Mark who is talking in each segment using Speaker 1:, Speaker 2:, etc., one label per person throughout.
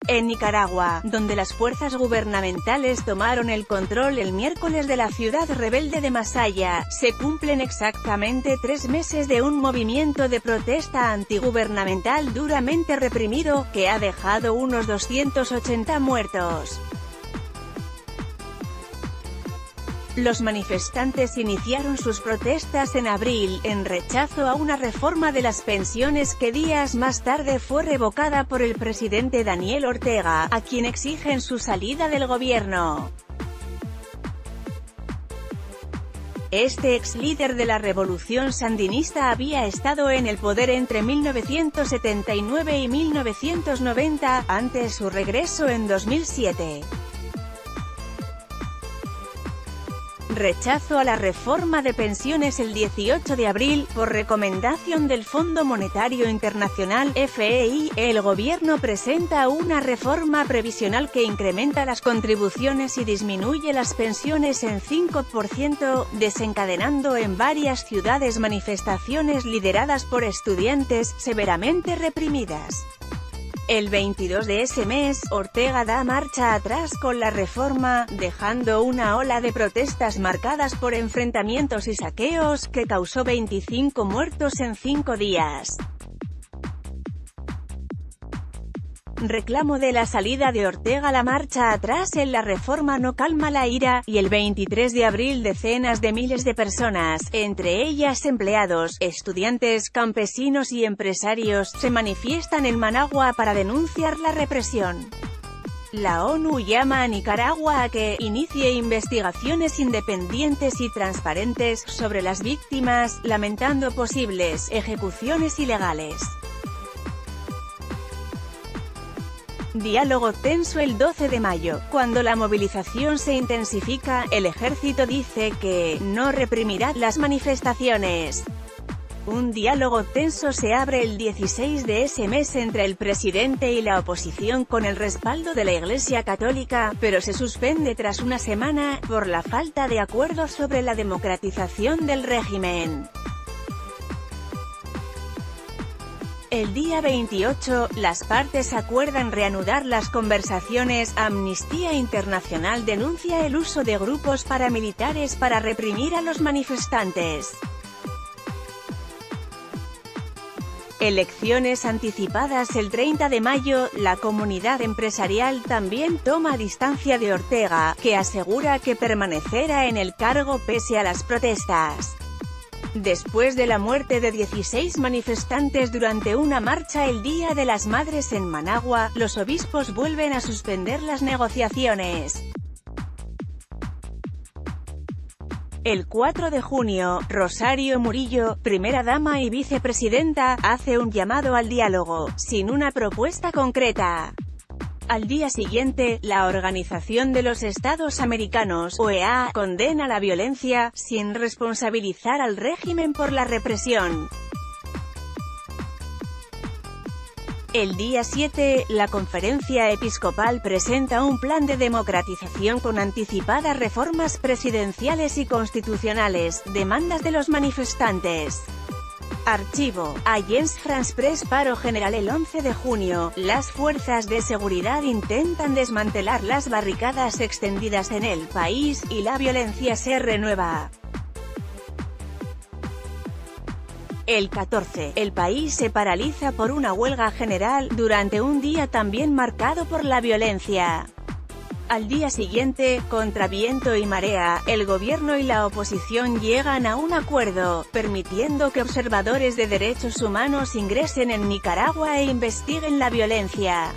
Speaker 1: En Nicaragua, donde las fuerzas gubernamentales tomaron el control el miércoles de la ciudad rebelde de Masaya, se cumplen exactamente 3 meses de un movimiento de protesta antigubernamental duramente reprimido, que ha dejado unos 280 muertos. Los manifestantes iniciaron sus protestas en abril, en rechazo a una reforma de las pensiones que días más tarde fue revocada por el presidente Daniel Ortega, a quien exigen su salida del gobierno. Este ex líder de la revolución sandinista había estado en el poder entre 1979 y 1990, antes su regreso en 2007. Rechazo a la reforma de pensiones. El 18 de abril, por recomendación del Fondo Monetario Internacional (FMI), el gobierno presenta una reforma previsional que incrementa las contribuciones y disminuye las pensiones en 5%, desencadenando en varias ciudades manifestaciones lideradas por estudiantes, severamente reprimidas. El 22 de ese mes, Ortega da marcha atrás con la reforma, dejando una ola de protestas marcadas por enfrentamientos y saqueos, que causó 25 muertos en 5 días. Reclamo de la salida de Ortega. La marcha atrás en la reforma no calma la ira, y el 23 de abril decenas de miles de personas, entre ellas empleados, estudiantes, campesinos y empresarios, se manifiestan en Managua para denunciar la represión. La ONU llama a Nicaragua a que inicie investigaciones independientes y transparentes sobre las víctimas, lamentando posibles ejecuciones ilegales. Diálogo tenso el 12 de mayo. Cuando la movilización se intensifica, el ejército dice que no reprimirá las manifestaciones. Un diálogo tenso se abre el 16 de ese mes entre el presidente y la oposición con el respaldo de la Iglesia Católica, pero se suspende tras una semana, por la falta de acuerdo sobre la democratización del régimen. El día 28, las partes acuerdan reanudar las conversaciones. Amnistía Internacional denuncia el uso de grupos paramilitares para reprimir a los manifestantes. Elecciones anticipadas. El 30 de mayo, la comunidad empresarial también toma distancia de Ortega, que asegura que permanecerá en el cargo pese a las protestas. Después de la muerte de 16 manifestantes durante una marcha el Día de las Madres en Managua, los obispos vuelven a suspender las negociaciones. El 4 de junio, Rosario Murillo, primera dama y vicepresidenta, hace un llamado al diálogo, sin una propuesta concreta. Al día siguiente, la Organización de los Estados Americanos, OEA, condena la violencia, sin responsabilizar al régimen por la represión. El día 7, la Conferencia Episcopal presenta un plan de democratización con anticipadas reformas presidenciales y constitucionales, demandas de los manifestantes. Archivo. Agence France Presse. Paro general el 11 de junio, las fuerzas de seguridad intentan desmantelar las barricadas extendidas en el país, y la violencia se renueva. El 14, el país se paraliza por una huelga general, durante un día también marcado por la violencia. Al día siguiente, contra viento y marea, el gobierno y la oposición llegan a un acuerdo, permitiendo que observadores de derechos humanos ingresen en Nicaragua e investiguen la violencia.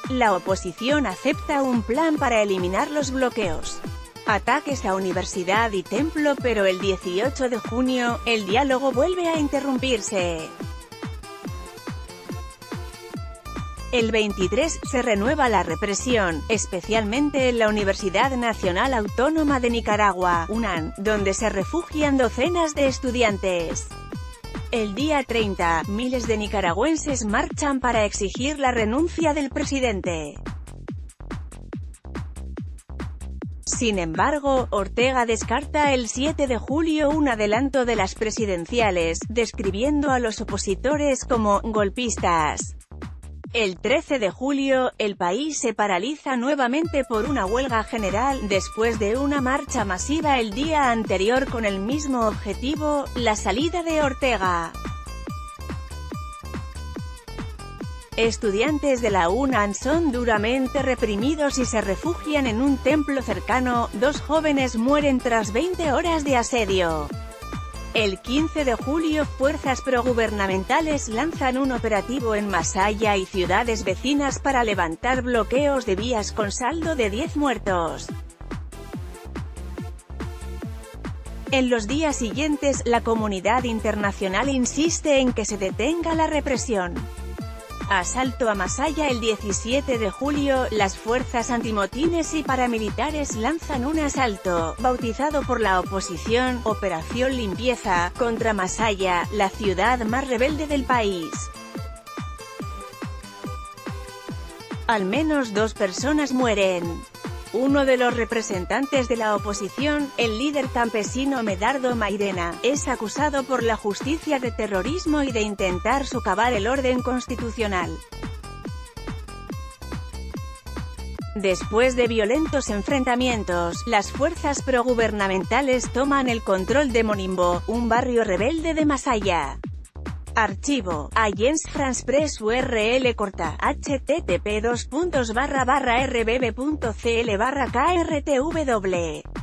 Speaker 1: La oposición acepta un plan para eliminar los bloqueos. Ataques a universidad y templo. Pero el 18 de junio, el diálogo vuelve a interrumpirse. El 23, se renueva la represión, especialmente en la Universidad Nacional Autónoma de Nicaragua, UNAN, donde se refugian docenas de estudiantes. El día 30, miles de nicaragüenses marchan para exigir la renuncia del presidente. Sin embargo, Ortega descarta el 7 de julio un adelanto de las presidenciales, describiendo a los opositores como «golpistas». El 13 de julio, el país se paraliza nuevamente por una huelga general, después de una marcha masiva el día anterior con el mismo objetivo, la salida de Ortega. Estudiantes de la UNAM son duramente reprimidos y se refugian en un templo cercano. 2 jóvenes mueren tras 20 horas de asedio. El 15 de julio, fuerzas progubernamentales lanzan un operativo en Masaya y ciudades vecinas para levantar bloqueos de vías con saldo de 10 muertos. En los días siguientes, la comunidad internacional insiste en que se detenga la represión. Asalto a Masaya el 17 de julio, las fuerzas antimotines y paramilitares lanzan un asalto, bautizado por la oposición, Operación Limpieza, contra Masaya, la ciudad más rebelde del país. Al menos 2 personas mueren. Uno de los representantes de la oposición, el líder campesino Medardo Mairena, es acusado por la justicia de terrorismo y de intentar socavar el orden constitucional. Después de violentos enfrentamientos, las fuerzas progubernamentales toman el control de Monimbo, un barrio rebelde de Masaya. Archivo: Agence France Presse URL corta http://rbb.cl/krtw